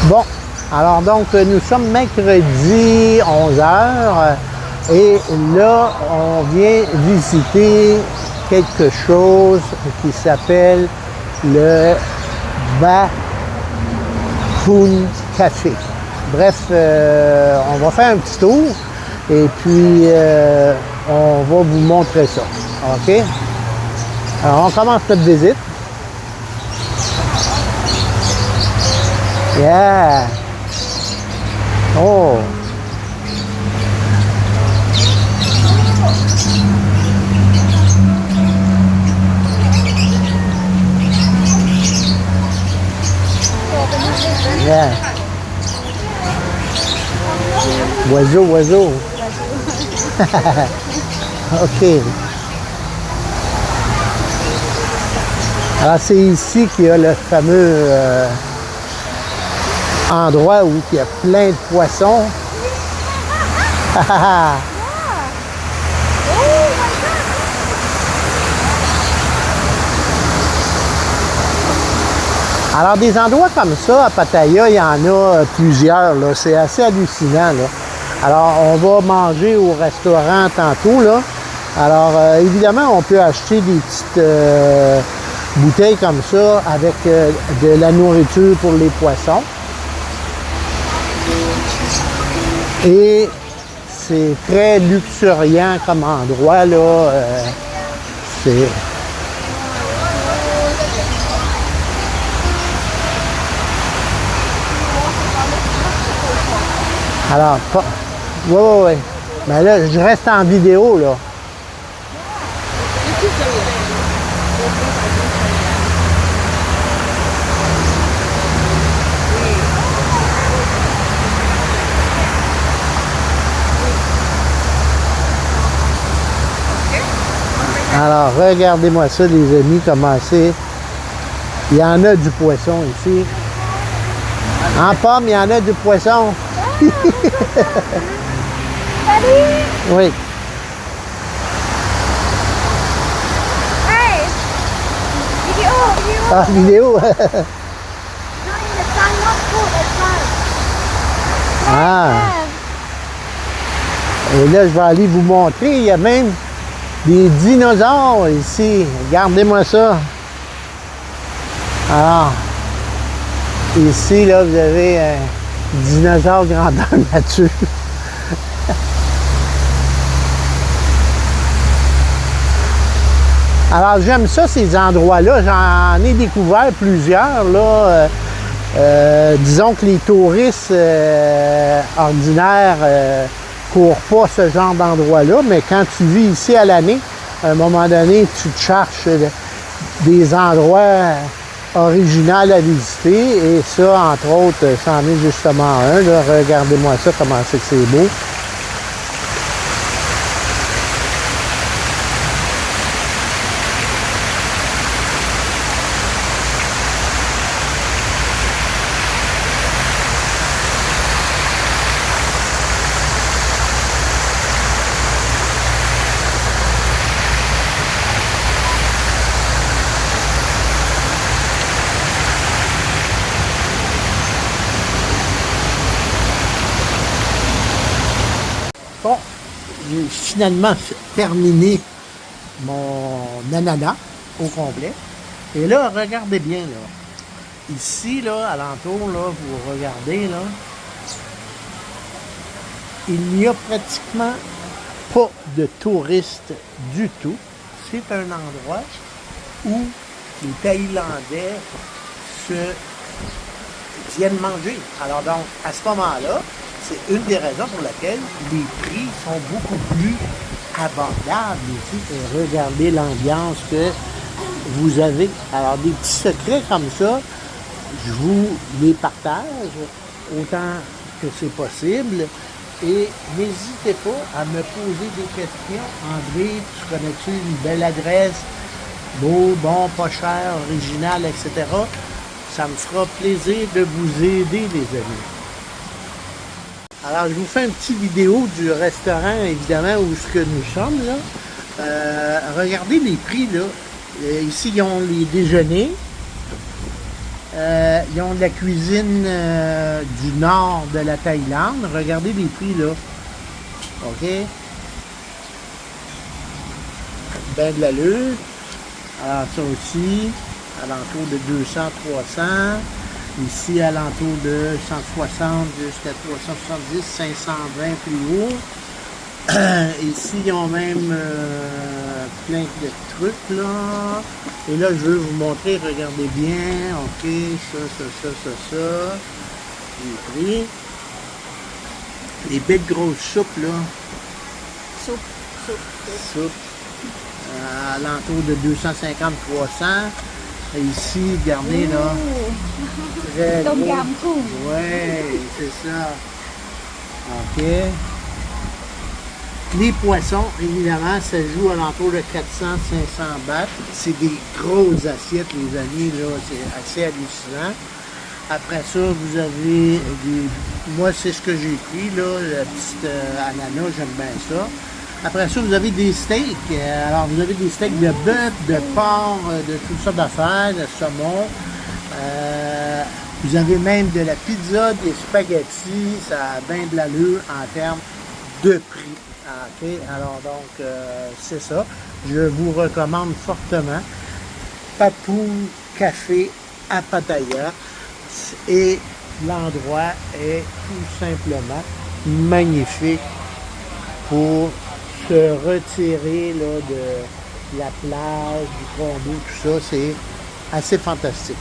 Bon, alors donc nous sommes mercredi 11h et là on vient visiter quelque chose qui s'appelle le Bahoun Café. Bref, on va faire un petit tour et puis on va vous montrer ça. OK? Alors on commence notre visite. Yeah! Oh! Yeah! Oiseau, oiseau! OK. Alors c'est ici qu'il y a le fameux endroit où il y a plein de poissons. Alors des endroits comme ça à Pattaya, il y en a plusieurs, là. C'est assez hallucinant, là. Alors on va manger au restaurant tantôt, là. Alors évidemment on peut acheter des petites bouteilles comme ça avec de la nourriture pour les poissons. Et c'est très luxuriant comme endroit, là. C'est... Alors, pas... Oui. Mais là, je reste en vidéo, là. Alors, regardez-moi ça, les amis, comment c'est. Il y en a du poisson ici. En pomme, il y en a du poisson. Oui. Hey! Vidéo! Ah, vidéo. Ah. Et là, je vais aller vous montrer. Il y a même des dinosaures ici. Regardez-moi ça. Alors, ici, là, vous avez un dinosaure grandeur nature. Alors, j'aime ça, ces endroits-là. J'en ai découvert plusieurs, là. Disons que les touristes ordinaires courent pas ce genre d'endroit-là, mais quand tu vis ici à l'année, à un moment donné, tu te cherches des endroits originaux à visiter, et ça, entre autres, c'en est justement un, là. Regardez-moi ça, comment c'est que c'est beau. Bon, j'ai finalement terminé mon ananas au complet. Et là, regardez bien, là. Ici, là, alentour, là, vous regardez, là, il n'y a pratiquement pas de touristes du tout. C'est un endroit où les Thaïlandais viennent manger. Alors donc, à ce moment-là, c'est une des raisons pour laquelle les prix sont beaucoup plus abordables ici. Et regardez l'ambiance que vous avez. Alors, des petits secrets comme ça, je vous les partage autant que c'est possible. Et n'hésitez pas à me poser des questions. André, tu connais-tu une belle adresse? Beau, bon, pas cher, original, etc. Ça me fera plaisir de vous aider, les amis. Alors, je vous fais une petite vidéo du restaurant, évidemment, où ce que nous sommes, là. Regardez les prix, là. Ici, ils ont les déjeuners. Ils ont de la cuisine du nord de la Thaïlande. Regardez les prix, là. OK? Ben de l'allure. Alors, ça aussi, alentour de 200, 300. Ici, alentour de 160 jusqu'à 370, 520 plus haut. Ici, ils ont même plein de trucs, là. Et là, je veux vous montrer, regardez bien. OK, ça. Les prix. Les belles grosses soupes, là. Soupe. Alentour de 250, 300. Et ici, regardez, là. Très Tom gros. yum cung. Oui, c'est ça. OK. Les poissons, évidemment, ça joue alentour de 400, 500 bahts. C'est des grosses assiettes, les amis, là. C'est assez hallucinant. Après ça, vous avez des... Moi, c'est ce que j'ai pris, là. La petite ananas, j'aime bien ça. Après ça, vous avez des steaks. Alors, vous avez des steaks de bœuf, de porc, de toutes sortes d'affaires, de saumon. Vous avez même de la pizza, des spaghettis. Ça a bien de l'allure en termes de prix. OK? Alors, donc, c'est ça. Je vous recommande fortement Papou Café à Pattaya. Et l'endroit est tout simplement magnifique pour se retirer là, de la plage, du condo, tout ça. C'est assez fantastique.